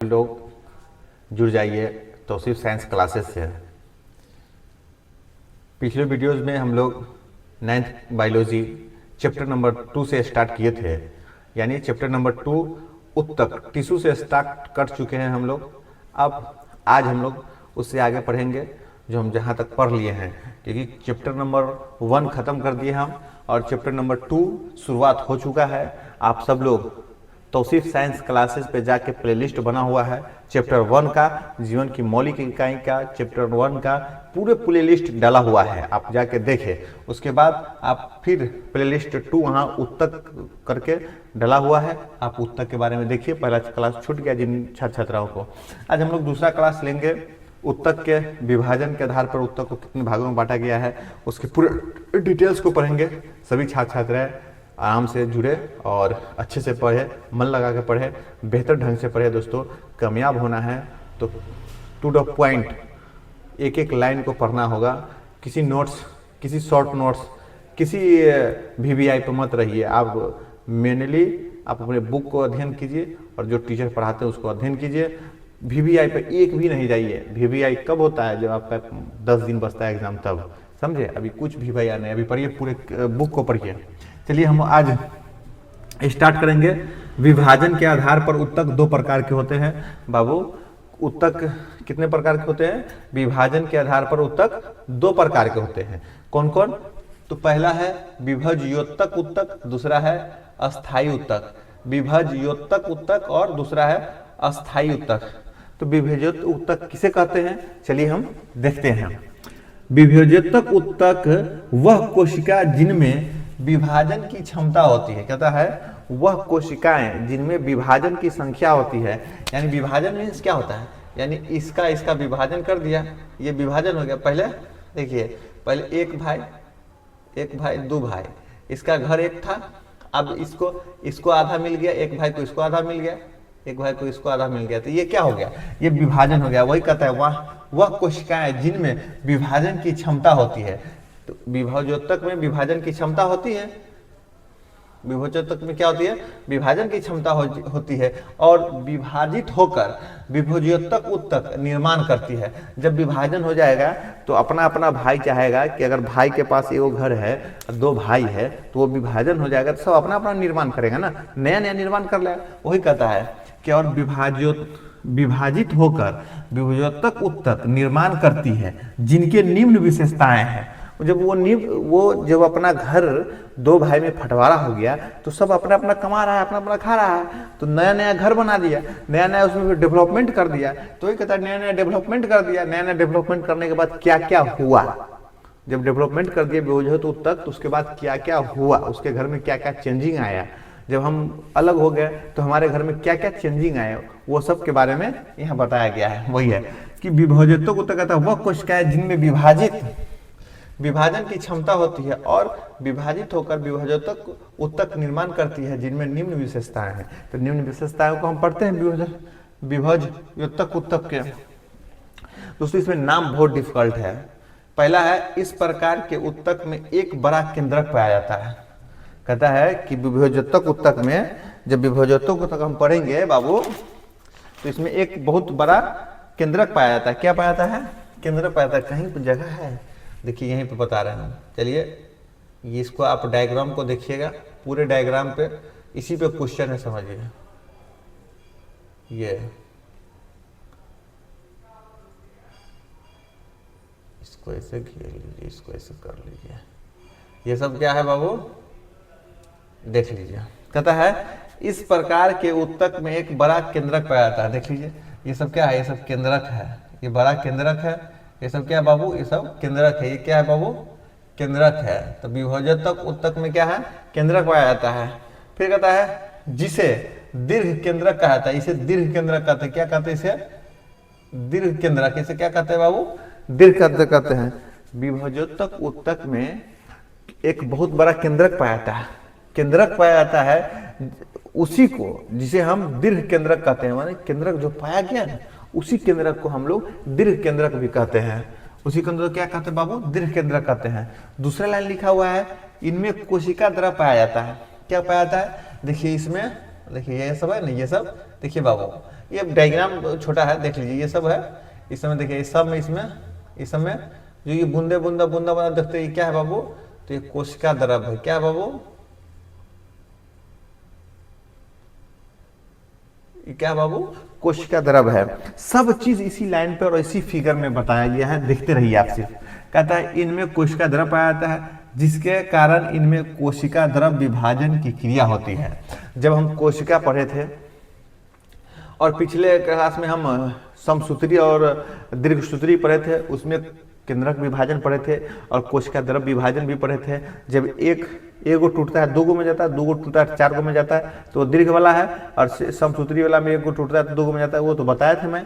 लोग जुड़ जाइए तौसीफ साइंस क्लासेस से। पिछले वीडियोस में हम लोग 9th बायोलॉजी चैप्टर नंबर 2 से स्टार्ट किए थे, यानी चैप्टर नंबर 2 उत्तक टिश्यू से स्टार्ट कर चुके हैं हम लोग। अब आज हम लोग उससे आगे पढ़ेंगे जो हम जहाँ तक पढ़ लिए हैं, क्योंकि चैप्टर नंबर 1 ख़त्म कर दिए हम और चैप्टर नंबर 2 शुरुआत हो चुका है। आप सब लोग तौसीफ साइंस क्लासेस पे जाके प्लेलिस्ट बना हुआ है चैप्टर 1 का, जीवन की मौलिक इकाई का चैप्टर 1 का पूरे प्लेलिस्ट डाला हुआ है, आप जाके देखें। उसके बाद आप फिर प्लेलिस्ट 2 वहाँ उत्तक करके डाला हुआ है, आप उत्तक के बारे में देखिए। पहला क्लास छूट गया जिन छात्र छात्राओं को। आज हम लोग दूसरा क्लास लेंगे उत्तक के विभाजन के आधार पर उत्तक को कितने भागों में बांटा गया है, उसके पूरे डिटेल्स को पढ़ेंगे। सभी छात्र छात्राएं आराम से जुड़े और अच्छे से पढ़े, मन लगा के पढ़े, बेहतर ढंग से पढ़े। दोस्तों कामयाब होना है तो टू द पॉइंट एक एक लाइन को पढ़ना होगा। किसी नोट्स, किसी शॉर्ट नोट्स, किसी VVI पर मत रहिए। आप मेनली आप अपने बुक को अध्ययन कीजिए और जो टीचर पढ़ाते हैं उसको अध्ययन कीजिए। VVI पे एक भी नहीं जाइए। VVI कब होता है? जब आपका 10 दिन बचता है एग्जाम, तब समझे। अभी कुछ VVI नहीं, अभी पढ़िए, पूरे बुक को पढ़िए। चलिए हम आज स्टार्ट करेंगे। विभाजन के आधार पर उत्तक 2 प्रकार के होते हैं। बाबू उत्तक कितने प्रकार के होते हैं? विभाजन के आधार पर उत्तक 2 प्रकार के होते हैं। कौन कौन? तो पहला है विभज्योत्तक उत्तक, दूसरा है अस्थायी उत्तक। विभज्योत्तक उत्तक और दूसरा है अस्थायी उत्तक। तो विभज्योत्तक उत्तक किसे कहते हैं, चलिए हम देखते हैं। विभज्योत्तक उत्तक वह कोशिका जिनमें विभाजन की क्षमता होती है, कहता है वह कोशिकाएं जिनमें विभाजन की संख्या होती है। यानी विभाजन मीन्स क्या होता है? यानी इसका विभाजन कर दिया, ये विभाजन हो गया। पहले देखिए, पहले एक भाई 2 भाई, इसका घर एक था, अब इसको आधा मिल गया, एक भाई को इसको आधा मिल गया, एक भाई को इसको आधा मिल गया, तो ये क्या हो गया? ये विभाजन हो गया। वही कहता है वह कोशिकाएं जिनमें विभाजन की क्षमता होती है। तो विभज्योत्तक में विभाजन की क्षमता होती है। विभज्योत्तक में क्या होती है? विभाजन की क्षमता होती है और विभाजित होकर विभज्योत्तक उत्तक निर्माण करती है। जब विभाजन हो जाएगा तो अपना अपना भाई चाहेगा कि अगर भाई के पास एगो घर है, 2 भाई है, तो वो विभाजन हो जाएगा तो सब अपना अपना निर्माण करेगा ना, नया नया निर्माण कर लेगा। वही कहता है कि और विभाजित होकर विभज्योत्तक उत्तक निर्माण करती है जिनके निम्न विशेषताएं हैं। जब अपना घर 2 भाई में फटवारा हो गया तो सब अपना अपना कमा रहा है, अपना अपना खा रहा है, तो नया नया घर बना दिया, नया नया उसमें डेवलपमेंट कर दिया। तो ये कहता है नया नया डेवलपमेंट कर दिया। नया नया डेवलपमेंट करने के बाद क्या क्या हुआ? जब डेवलपमेंट कर दिया विभज्योत उत्तक, तो उसके बाद क्या क्या हुआ, उसके घर में क्या क्या चेंजिंग आया। जब हम अलग हो गए तो हमारे घर में क्या क्या चेंजिंग आया, वो सब के बारे में यहाँ बताया गया है। वही है कि विभज्योत्तक उत्तक कहता है वह कोशिकाएं जिनमें विभाजन की क्षमता होती है और विभाजित होकर विभज्योत्तक उत्तक निर्माण करती है जिनमें निम्न विशेषताएं हैं। तो निम्न विशेषताओं को हम पढ़ते हैं विभज्योत्तक उत्तक के। दोस्तों इसमें नाम बहुत डिफिकल्ट है। पहला है इस प्रकार के उत्तक में एक बड़ा केंद्रक पाया जाता है। कहता है कि विभज्योत्तक उत्तक में, जब विभज्योत्तक उत्तक हम पढ़ेंगे बाबू, तो इसमें एक बहुत बड़ा केंद्रक पाया जाता है। क्या पाया जाता है? केंद्रक पाया जाता है। कहीं पर जगह है, देखिए यहीं पे बता रहे हैं। चलिए ये इसको आप डायग्राम को देखिएगा, पूरे डायग्राम पे इसी पे क्वेश्चन है, समझिए। ये इसको ऐसे घेर लीजिए, इसको ऐसे कर लीजिए। ये सब क्या है बाबू? देख लीजिए। कहता है इस प्रकार के उत्तक में एक बड़ा केंद्रक पाया जाता है। देख लीजिए ये सब क्या है? ये सब केंद्रक है। ये बड़ा केंद्रक है। ये सब क्या है बाबू? ये सब केंद्रक है। ये क्या है बाबू? केंद्रक है। तो विभज्योत्तक उत्तक में क्या है? केंद्रक पाया जाता है। फिर कहता है जिसे दीर्घ केंद्रक कहा जाता है। इसे दीर्घ केंद्रक कहते हैं। क्या कहते हैं इसे? दीर्घ केंद्रक। इसे क्या कहते हैं बाबू? दीर्घ केंद्रक कहते हैं। विभज्योत्तक उत्तक में एक बहुत बड़ा केंद्रक पाया जाता है। केंद्रक पाया जाता है उसी को जिसे हम दीर्घ केंद्रक कहते हैं। माने केंद्रक जो पाया गया ना, उसी केंद्रक को हम लोग दीर्घ केंद्रक भी कहते हैं। उसी केंद्र को क्या कहते हैं बाबू? दीर्घ केंद्रक कहते हैं। दूसरा लाइन लिखा हुआ है इनमें कोशिका द्रव पाया जाता है। क्या पाया जाता है? देखिए इसमें, देखिए ये सब है ना, ये सब देखिए बाबू, ये डायग्राम छोटा है, देख लीजिए, ये सब है। इस समय देखिए, इस सब में इस समय जो ये बूंदे बूंदा बूंदा बूंदा देखते हैं, ये क्या है बाबू? तो ये कोशिका द्रव है। क्या है बाबू? ये क्या बाबू? कोशिका द्रव है। सब चीज इसी लाइन पर और इसी फिगर में बताया गया है, देखते रहिए आप सिर्फ। कहता है इनमें कोशिका द्रव पाया जाता है, जिसके कारण इनमें कोशिका द्रव विभाजन की क्रिया होती है। जब हम कोशिका पढ़े थे और पिछले क्लास में हम समसूत्री और दीर्घसूत्री पढ़े थे, उसमें केंद्रक विभाजन पढ़े थे और कोशिका द्रव विभाजन भी पढ़े थे। जब एक गो टूटता है 2 गो में जाता है, 2 गो टूटता है 4 गो में जाता है, तो दीर्घ वाला है। और समसूत्री वाला में 1 गो टूटता है तो 2 गो में जाता है, वो तो बताया था मैं।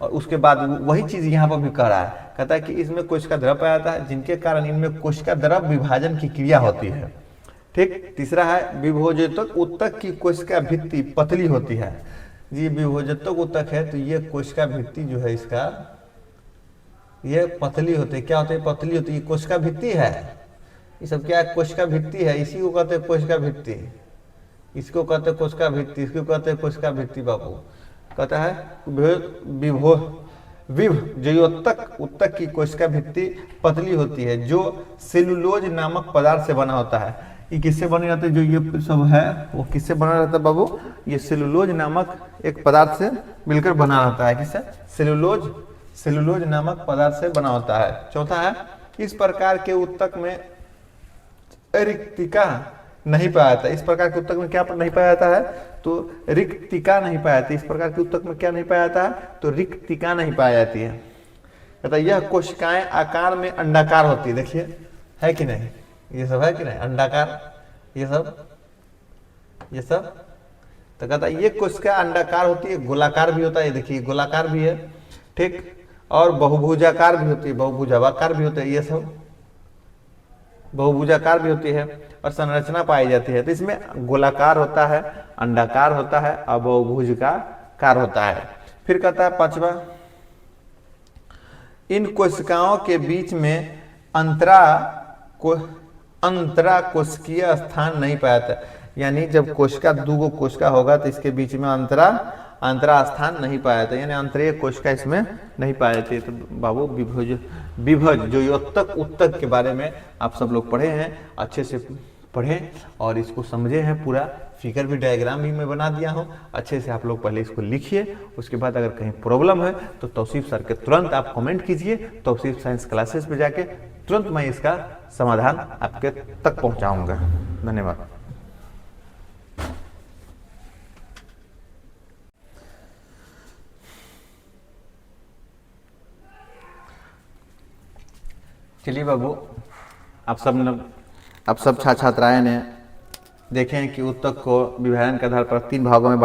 और उसके बाद वही चीज यहाँ पर भी कह रहा है, कहता है कि इसमें कोशिका द्रव पाया जाता है, जिनके कारण इनमें कोशिका द्रव विभाजन की क्रिया होती है। ठीक। तीसरा है विभोजतक उत्तक की कोशिका भित्ति पतली होती है। जी, विभोजतक उत्तक है तो ये कोशिका भित्ति जो है इसका, ये पतली होती है। क्या होती है? पतली होती है। कोशिका भित्ति है, ये सब क्या है? कोशिका भित्ति है। इसी को कहते हैं कोशिका भित्ति, इसको कहते हैं कोशिका भित्ति, इसको कहते हैं कोशिका भित्ति। बाबू कहता है विभोजयोतक उत्तक की कोशिका भित्ति पतली होती है, जो सेलुलोज नामक पदार्थ से बना होता है। ये किससे बने रहते हैं? जो ये सब है वो किससे बना रहता है बाबू? ये सेलुलोज नामक एक पदार्थ से मिलकर बना रहता है। किससे? सेलुलोज नामक पदार्थ से बना होता है। चौथा है, इस प्रकार के उत्तक में रिक्तिका नहीं पाया जाता। इस प्रकार के उत्तक में क्या नहीं पाया जाता है? तो रिक्तिका नहीं पाया जाती। इस प्रकार के उत्तक में क्या नहीं पाया जाता है? तो रिक्तिका नहीं पाई जाती है। कहता यह कोशिकाएं आकार में अंडाकार होती है। देखिए, है कि नहीं? ये सब है कि नहीं? अंडाकार, ये सब तो कहता है ये कोशिका अंडाकार होती है, गोलाकार भी होता है। देखिए, गोलाकार भी है। ठीक। और बहुभुजाकार भी होती है, बहुभुजाकार भी होते हैं, ये सब बहुभुजाकार भी होती है और संरचना पाई जाती है। तो इसमें गोलाकार होता है, अंडाकार होता है और बहुभुजाकार होता है। फिर कहता है पांचवा, इन कोशिकाओं के बीच में अंतरा कोशिकीय स्थान नहीं पाया जाता। यानी जब कोशिका 2 गो कोशिका होगा तो इसके बीच में अंतरा स्थान नहीं पाया जाता, यानी अंतरीय कोशिका इसमें नहीं पाया जाती। तो बाबू विभोजयोतक उत्तक के बारे में आप सब लोग पढ़े हैं, अच्छे से पढ़ें और इसको समझे हैं। पूरा फिगर भी, डायग्राम भी मैं बना दिया हूँ। अच्छे से आप लोग पहले इसको लिखिए, उसके बाद अगर कहीं प्रॉब्लम है तो तौसीफ सर के तुरंत आप कमेंट कीजिए। तौसीफ साइंस क्लासेस पे जाके तुरंत मैं इसका समाधान आपके तक पहुँचाऊँगा। धन्यवाद। चलिए बाबू, आप सब छात्राएं ने देखे हैं कि उत्तक को विभाजन के आधार पर 2 भागों में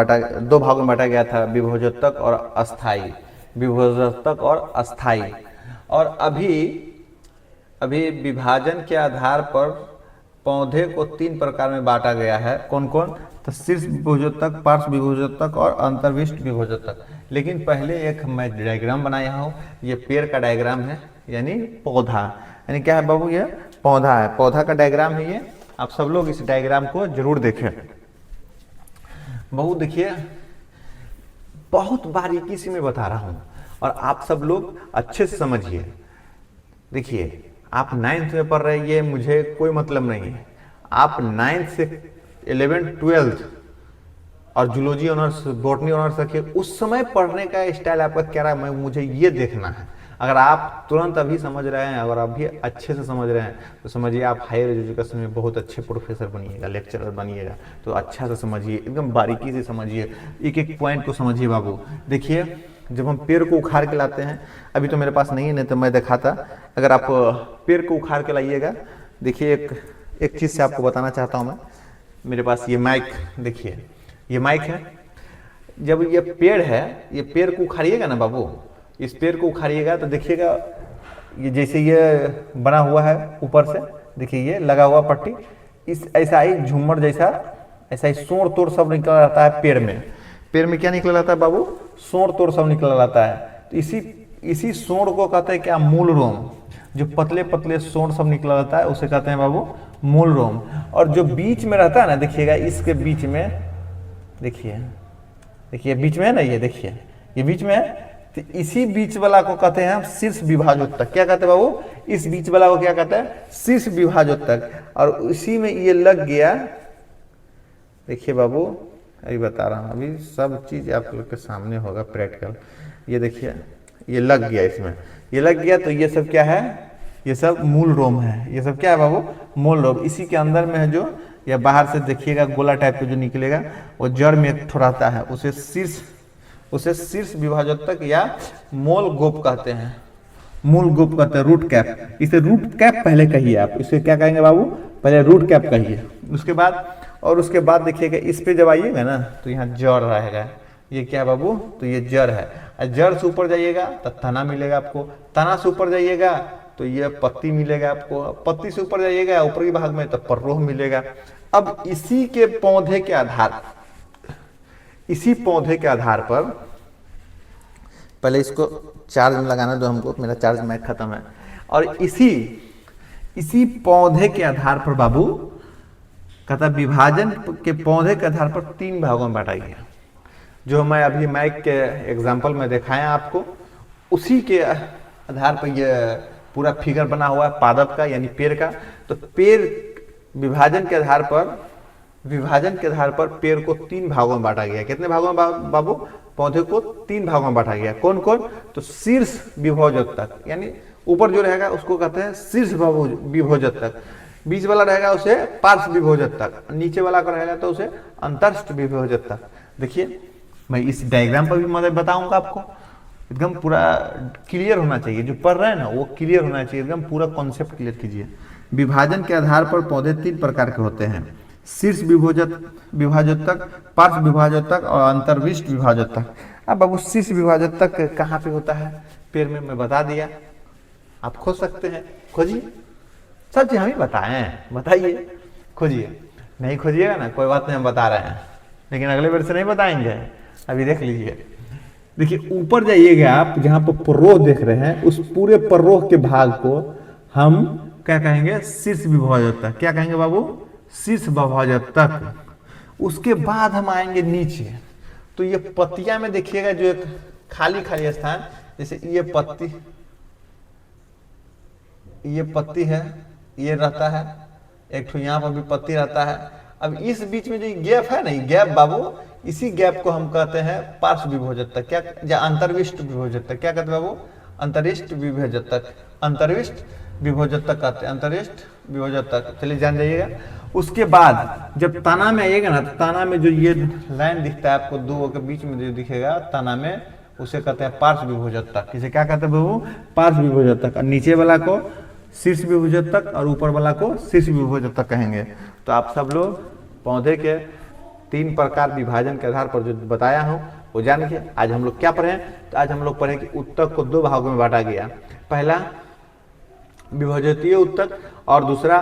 बांटा गया था, विभोजोत्तक और अस्थाई। विभोजोत्तक और अस्थाई। और अभी विभाजन के आधार पर पौधे को 3 प्रकार में बांटा गया है। कौन कौन? तो शीर्ष विभोजोत्तक, पार्श्व विभोजोत्तक और अंतर्विष्ट विभोजोत्तक। लेकिन पहले एक मैं डायग्राम बनाया हूँ, ये पेड़ का डायग्राम है, यानी पौधा, यानी क्या है बाबू? ये पौधा है, पौधा का डायग्राम है ये। आप सब लोग इस डायग्राम को जरूर देखें। बाबू देखिए, बहुत बारीकी से मैं बता रहा हूँ और आप सब लोग अच्छे से समझिए। देखिए, आप 9th में पढ़ रहे हैं, ये मुझे कोई मतलब नहीं है। आप 9th से 11th 12th और जूलॉजी ऑनर्स, बॉटनी ऑनर्स रखिए, उस समय पढ़ने का स्टाइल आपका क्या रहा है, मुझे ये देखना है। अगर आप तुरंत अभी समझ रहे हैं, अगर अभी अच्छे से समझ रहे हैं, तो समझिए आप हायर एजुकेशन में बहुत अच्छे प्रोफेसर बनिएगा, लेक्चरर बनिएगा। तो अच्छा से समझिए, एकदम बारीकी से समझिए, एक एक पॉइंट को समझिए बाबू। देखिए, जब हम पेड़ को उखाड़ के लाते हैं, अभी तो मेरे पास नहीं है, नहीं तो मैं दिखाता। अगर आप पेड़ को उखाड़ के लाइएगा, देखिए एक चीज़ से आपको बताना चाहता हूँ मैं। मेरे पास ये माइक, देखिए ये माइक है। जब ये पेड़ है, ये पेड़ को उखाड़िएगा ना बाबू, इस पेड़ को उखाड़िएगा तो देखिएगा ये जैसे ये बना हुआ है ऊपर से, देखिए ये लगा हुआ पट्टी, इस ऐसा ही झूमर जैसा, ऐसा ही सोड़ तोड़ सब निकल आता है पेड़ में। पेड़ में क्या निकल आता है बाबू? सोड़ तोड़ सब निकल आता है। तो इसी सोड़ को कहते हैं क्या? मूल रोम। जो पतले पतले सोड़ सब निकल आता है उसे कहते हैं बाबू मूल रोम। और जो बीच में रहता है ना, देखिएगा इसके बीच में, देखिए बीच में है ना, ये देखिए ये बीच में है, तो इसी बीच वाला को कहते हैं हम शीर्ष विभाजोत्तक। क्या कहते हैं बाबू? इस बीच वाला को क्या कहते हैं? शीर्ष विभाजोत्तक। और उसी में ये लग गया, देखिए बाबू अभी बता रहा हूँ, अभी सब चीज आप लोग के सामने होगा प्रैक्टिकल। ये देखिए ये लग गया, इसमें ये लग गया, तो ये सब क्या है? ये सब मूल रोम है। ये सब क्या है बाबू? मूल रोम। इसी के अंदर में है जो, या बाहर से देखिएगा गोला टाइप का जो निकलेगा, वो जड़ में एक ठो रहता है, उसे शीर्ष विभाजोत्तक या मोल गोप कहते हैं। मूल गोप कहते हैं, रूट कैप। इसे रूट कैप पहले कहिए आप, इसे क्या कहेंगे बाबू? पहले रूट कैप कहिए। उसके बाद देखिएगा इस पे जब आइएगा ना, तो यहाँ जड़ रहेगा। ये क्या बाबू? तो ये जड़ है। जड़ से ऊपर जाइएगा तो तना मिलेगा आपको, तना से ऊपर जाइएगा तो ये पत्ती मिलेगा आपको, पत्ती से ऊपर जाइएगा ऊपर के भाग में तो पर्रोह मिलेगा। अब इसी पौधे के आधार पर पहले इसको चार्ज में लगाना दो हमको, मेरा चार्ज मैक खत्म है। और इसी पौधे के आधार पर बाबू कहता विभाजन के पौधे के आधार पर 3 भागों में बांटा गया। जो मैं अभी मैक के एग्जाम्पल में दिखाया आपको, उसी के आधार पर ये पूरा फिगर बना हुआ है पादप का, यानी पेड़ का। तो पेड़ विभाजन के आधार पर पेड़ को 3 भागों में बांटा गया। कितने भागों में बाबू? पौधे को 3 भागों में बांटा गया। कौन कौन? तो शीर्ष विभोजोत्तक, यानी ऊपर जो रहेगा उसको कहते हैं शीर्ष विभोजोत्तक, बीच वाला रहेगा उसे पार्श्व विभोजोत्तक, नीचे वाला का रहेगा तो उसे अंतरस्थ विभोजोत्तक। देखिए मैं इस डायग्राम पर भी मदद बताऊंगा आपको, एकदम पूरा क्लियर होना चाहिए। जो पढ़ रहे हैं ना वो क्लियर होना चाहिए, एकदम पूरा कॉन्सेप्ट क्लियर कीजिए। विभाजन के आधार पर पौधे 3 प्रकार के होते हैं, शीर्ष विभाजोत्तक, पार्श्व विभाजोत्तक और अंतर्विष्ट विभाजोत्तक। अब बाबू शीर्ष विभाजोत्तक कहाँ पे होता है? पेड़ में मैं बता दिया, आप खोज सकते हैं, खोजिए। सब चीज हम ही बताए हैं, बताइए, खोजिए। नहीं खोजिएगा ना कोई बात नहीं, हम बता रहे हैं, लेकिन अगले बार से नहीं बताएंगे। अभी देख लीजिए, देखिए ऊपर जाइएगा आप, जहां पर पर्रोह देख रहे हैं, उस पूरे पर्रोह के भाग को हम क्या कहेंगे? शीर्ष विभाजोत्तक। क्या कहेंगे बाबू? शीर्ष विभाजोत्तक। उसके बाद हम आएंगे नीचे, तो ये पत्तियां में देखिएगा जो एक खाली स्थान, जैसे ये पत्ती है, ये रहता है, एक ठो यहाँ पर भी पत्ती रहता है। अब इस बीच में जो गैप है ना, गैप बाबू, इसी गैप को हम कहते हैं पार्श्व विभोजोत्तक, क्या या अंतर्विष्ट विभोजोत्तक। क्या कहते हैं बाबू? अंतरिष्ट विभोजोत्तक, अंतर्विष्ट विभोजोत्तक कहते हैं, अंतरिष्ट विभोजोत्तक। चलिए जान जाइएगा। उसके बाद जब तना में आइएगा ना, तो तना में जो ये लाइन दिखता है आपको, 2 के बीच में जो दिखेगा तना में, उसे कहते हैं पार्श्व विभोजोत्तक। इसे क्या कहते हैं बाबू? पार्श्व विभोजोत्तक। और नीचे वाला को शीर्ष विभोजोत्तक और ऊपर वाला को शीर्ष विभोजोत्तक कहेंगे। तो आप सब लोग पौधे के 3 प्रकार विभाजन के आधार पर जो बताया हूँ वो जान के आज हम लोग क्या पढ़े? तो आज हम लोग पढ़े कि उत्तक को 2 भागों में बांटा गया। पहला विभोजतीय उत्तक और दूसरा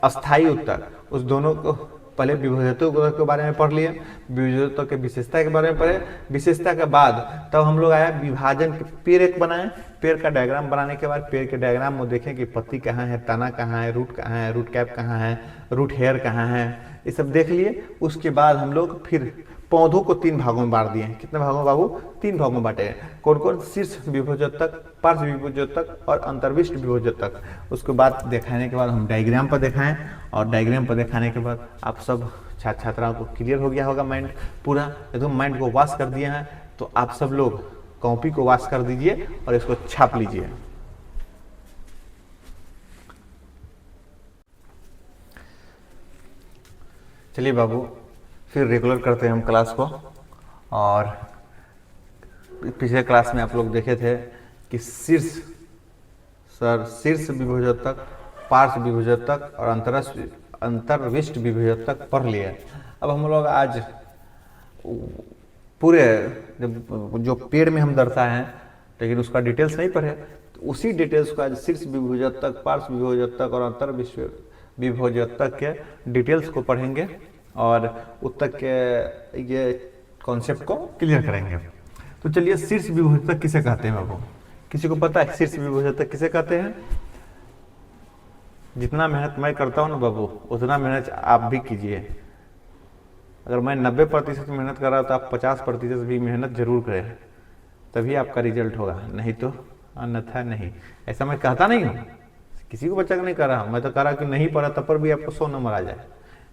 अस्थायी उत्तक। उस दोनों को पहले विभोजतीय उत्तक के बारे में पढ़ लिए, विभोजोत्तक के विशेषता के बारे में पढ़े। विशेषता के बाद तब हम लोग आया विभाजन के पेड़ एक बनाए। पेड़ का डायग्राम बनाने के बाद पेड़ के डायग्राम में देखें कि पत्ती कहाँ है, तना कहाँ है, रूट कहाँ है, रूट कैप कहाँ है, रूट हेयर कहाँ है, ये सब देख लिए। उसके बाद हम लोग फिर पौधों को 3 भागों में बांट दिए। कितने भागों में बाबू? 3 भागों में बांटे। कौन कौन? शीर्ष विभोजोत्तक, पार्श्व विभोजोत्तक और अंतर्विष्ट विभोजोत्तक। उसके बाद दिखाने के बाद हम डायग्राम पर दिखाएं, और डायग्राम पर दिखाने के बाद आप सब छात्र छात्राओं को क्लियर हो गया होगा, माइंड पूरा एकदम माइंड को वॉश कर दिए हैं। तो आप सब लोग कॉपी को वॉश कर दीजिए और इसको छाप लीजिए। चलिए बाबू फिर रेगुलर करते हैं हम क्लास को। और पिछले क्लास में आप लोग देखे थे कि शीर्ष विभोजोत्तक, पार्श्व विभोजोत्तक और अंतर्विष्ट विभोजोत्तक पढ़ लिए। अब हम लोग आज पूरे जो पेड़ में हम दर्शाए हैं, लेकिन उसका डिटेल्स नहीं पढ़े, तो उसी डिटेल्स को आज शीर्ष विभोजोत्तक, पार्श्व विभोजोत्तक और अंतर्विष्ट विभोजोत्तक के डिटेल्स को पढ़ेंगे और उत्तक के ये कॉन्सेप्ट को क्लियर करेंगे। तो चलिए शीर्ष विभोजोत्तक किसे कहते हैं बाबू? किसी को पता है शीर्ष विभोजोत्तक किसे कहते हैं? जितना मेहनत मैं करता हूँ ना बाबू, उतना मेहनत आप भी कीजिए। अगर मैं 90% मेहनत कर रहा हूँ तो आप 50% भी मेहनत जरूर करें। तभी आपका रिजल्ट होगा, नहीं तो अन्यथा नहीं। ऐसा मैं कहता नहीं हूँ, किसी को बच्चा को नहीं कह रहा हूँ, मैं तो कह रहा कि नहीं पढ़ा तब पर भी आपको 100 नंबर आ जाए,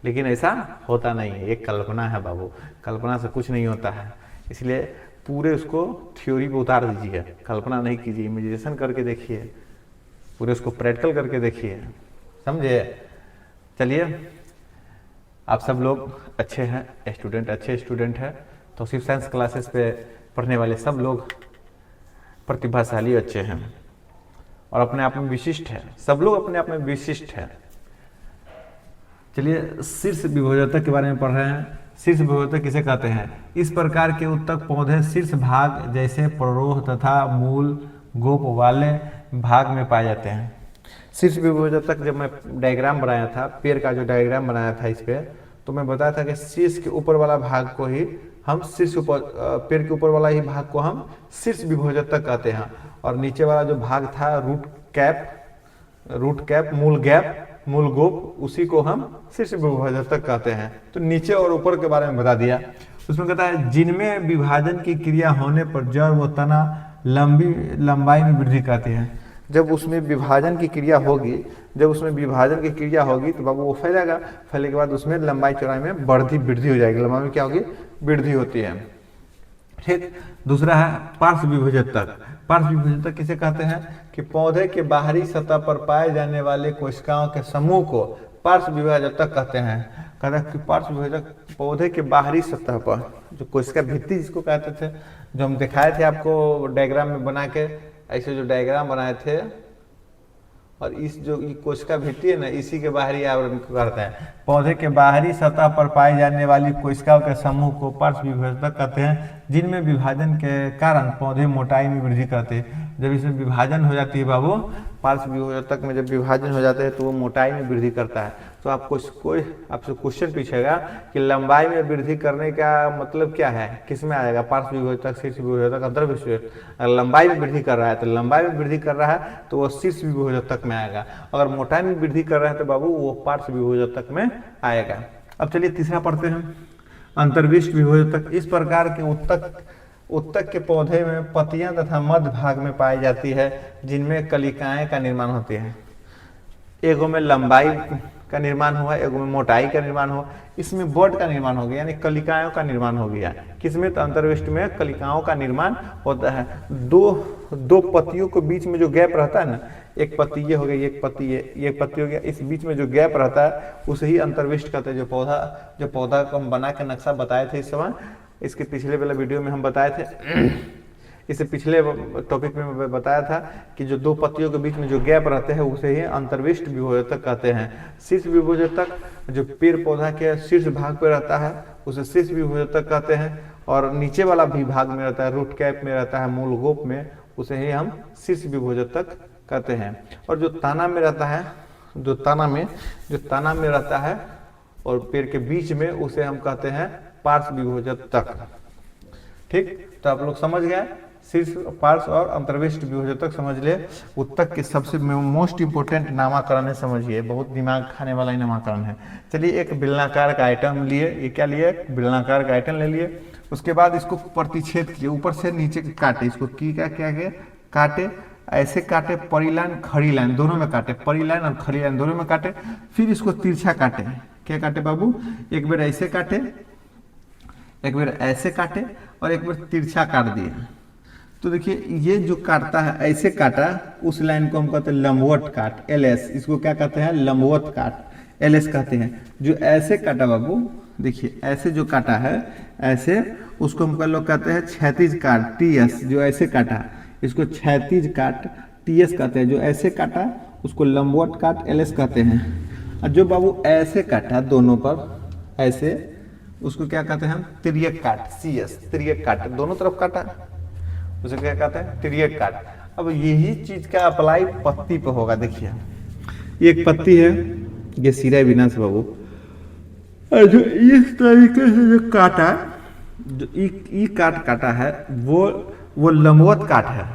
लेकिन ऐसा होता नहीं है। एक कल्पना है बाबू, कल्पना से कुछ नहीं होता है। इसलिए पूरे उसको थ्योरी पे उतार दीजिए, कल्पना नहीं कीजिए, इमेजिनेशन करके देखिए, पूरे उसको प्रैक्टिकल करके देखिए, समझे। चलिए, आप सब लोग अच्छे हैं, अच्छे स्टूडेंट हैं, तो सिर्फ साइंस क्लासेस पे पढ़ने वाले सब लोग प्रतिभाशाली अच्छे हैं और अपने आप में विशिष्ट है। सब लोग अपने आप में विशिष्ट है। चलिए, शीर्ष विभोजकता के बारे में पढ़ रहे हैं। शीर्ष विभोजकता किसे कहते हैं? इस प्रकार के उत्तक पौधे शीर्ष भाग जैसे प्ररोह तथा मूल गोप वाले भाग में पाए जाते हैं। शीर्ष विभोजक जब मैं डायग्राम बनाया था, पेड़ का जो डायग्राम बनाया था इस पे, तो मैं बताया था कि शीर्ष के ऊपर वाला भाग को ही हम पेड़ के ऊपर वाला ही भाग को हम शीर्ष विभोजक कहते हैं, और नीचे वाला जो भाग था रूट कैप मूल गोप, उसी को हम शीर्ष विभोजक कहते हैं। तो नीचे और ऊपर के बारे में बता दिया। उसमें कहता है जिनमें विभाजन की क्रिया होने पर जड़ व तना लंबाई में वृद्धि करती है। जब उसमें विभाजन की क्रिया होगी, तो बाबू वो फैलेगा, फैलने के बाद उसमें लंबाई चौड़ाई में वृद्धि हो जाएगी, लंबाई में क्या होगी? वृद्धि होती है। ठीक। दूसरा है पार्श्व विभोजक। पार्श्व विभोजक किसे कहते हैं? कि पौधे के बाहरी सतह पर पाए जाने वाले कोशिकाओं के समूह को पार्श्व विभोजक कहते हैं। कहते हैं कि पार्श्व विभोजक पौधे के बाहरी सतह पर जो कोशिका भित्ति जिसको कहते थे, जो हम दिखाए थे आपको डायग्राम में बना के, ऐसे जो डायग्राम बनाए थे, और इस जो कोशिका भित्ति है ना, इसी के बाहरी आवरण को कहते हैं। पौधे के बाहरी सतह पर पाई जाने वाली कोशिकाओं के समूह को पार्श्व विभोजक कहते हैं, जिनमें विभाजन के कारण पौधे मोटाई में वृद्धि करते हैं। जब इसमें विभाजन हो जाती है बाबू, पार्श्व विभोजक में जब विभाजन हो जाता है तो वो मोटाई में वृद्धि करता है। तो आपको आपसे क्वेश्चन पूछेगा कि लंबाई में वृद्धि करने का मतलब क्या है, किस में आएगा? पार्श्व विभोजक, शीर्ष विभोजक, अंतर्विभोजक। अगर लंबाई में वृद्धि कर रहा है तो लंबाई में वृद्धि कर रहा है तो वो शीर्ष विभोजक में आएगा। अगर मोटाई में वृद्धि कर रहा है तो बाबू वो पार्श्व विभोजक में आएगा। अब चलिए तीसरा पढ़ते हैं, अंतर्विष्ट विभोजक। इस प्रकार के उत्तक के पौधे में पत्तियां तथा मध्य भाग में पाई जाती है, जिनमें कलिकाएं का निर्माण होती है। एगो में लंबाई का निर्माण हुआ, एगो में मोटाई का निर्माण हुआ, इसमें बड का निर्माण हो गया, यानी कलिकाओं का निर्माण हो गया। किसमें? तो अंतर्विष्ट में कलिकाओं का निर्माण होता है। दो पत्तियों के बीच में जो गैप रहता है ना, एक पत्ती ये हो गई, एक पत्ती हो गया, इस बीच में जो गैप रहता है उसे ही अंतर्विष्ट कहते हैं। जो पौधा को हम बना के नक्शा बताए थे इस समय, इसके पिछले वाला वीडियो में हम बताए थे, इससे पिछले टॉपिक में मैं बताया था कि जो दो पत्तियों के बीच में जो गैप रहते हैं उसे ही अंतर्विष्ट विभोजक कहते हैं। शीर्ष विभोजक जो पेड़ पौधा के शीर्ष भाग पर रहता है उसे शीर्ष विभोजक कहते हैं, और नीचे वाला भी भाग में रहता है, रूट कैप में रहता है, मूल गोप में, उसे ही हम शीर्ष विभोजक कहते हैं। और जो ताना में रहता है और पेड़ के बीच में, उसे हम कहते हैं पार्श्व विभोजक। ठीक, तो आप लोग समझ गए, शीर्ष, पार्श्व और अंतर्विष्ट विभोजक समझ ले। उत्तक के सबसे मोस्ट इंपोर्टेंट नामकरण है, समझिए, बहुत दिमाग खाने वाला ही नामकरण है। चलिए, एक बेलनाकार का आइटम लिए, ये क्या लिए? बेलनाकार का आइटम ले लिए। उसके बाद इसको प्रतिच्छेद किए, ऊपर से नीचे काटे, इसको क्या काटे, ऐसे काटे, परी लाइन खड़ी लाइन दोनों में काटे, परी लाइन और खड़ी लाइन दोनों में काटे। फिर इसको तिरछा काटे। क्या काटे बाबू? एक बार ऐसे काटे, एक बार ऐसे काटे, और एक बार तिरछा काट दिए। तो देखिए, ये जो काटता है, ऐसे काटा, उस लाइन को हम कहते हैं लंबवत काट, LS। इसको क्या कहते हैं? लंबवत काट, LS कहते हैं। जो ऐसे काटा बाबू, देखिए ऐसे जो काटा है, ऐसे, उसको हम लोग कहते हैं क्षैतिज काट, TS। जो ऐसे काटा इसको क्षैतिज काट, TS कहते हैं। जो ऐसे काटा उसको लंबवत काट, LS कहते हैं। और जो बाबू ऐसे काटा दोनों पर, ऐसे, उसको क्या कहते हैं हम? तिर्यक काट, CS, तिर्यक काट, दोनों तरफ काटा, उसे क्या कहते हैं? तिर्यक काट। अब यही चीज का अप्लाई पत्ती पे होगा। देखिए, एक पत्ती है, ये सिरा विनाश बाबू, जो इस तरीके से जो काटा, जो ई काटा है, वो लंबवत काट है।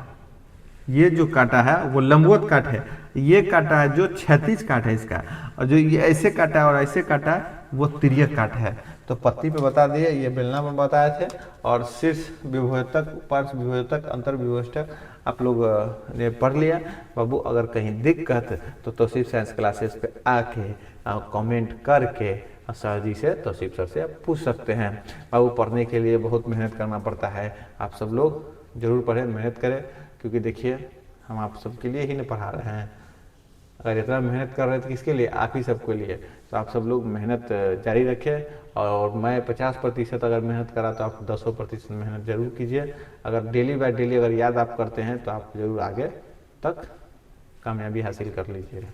ये जो काटा है वो लंबवत काट है। ये काटा है जो क्षैतिज काट है इसका, और जो ये ऐसे काटा और ऐसे काटा वो तिर्यक काट है। तो पत्ती पे बता दिए, ये बेलना में बताए थे, और शीर्ष विभोजक, पार्श्व विभोजक, अंतर विभोजक आप लोग ने पढ़ लिया। बाबू अगर कहीं दिक्कत तो तौसीफ साइंस क्लासेस पे आके कमेंट करके सर जी से, तौसीफ सर से आप पूछ सकते हैं। बाबू पढ़ने के लिए बहुत मेहनत करना पड़ता है, आप सब लोग जरूर पढ़ें, मेहनत करें, क्योंकि देखिए हम आप सबके लिए ही नहीं पढ़ा रहे हैं। अगर इतना मेहनत कर रहे हैं तो किसके लिए, आप ही सबके लिए। तो आप सब लोग मेहनत जारी रखें, और मैं 50% अगर मेहनत करा तो आप 100% मेहनत जरूर कीजिए। अगर डेली बाय डेली अगर याद आप करते हैं तो आप जरूर आगे तक कामयाबी हासिल कर लीजिए।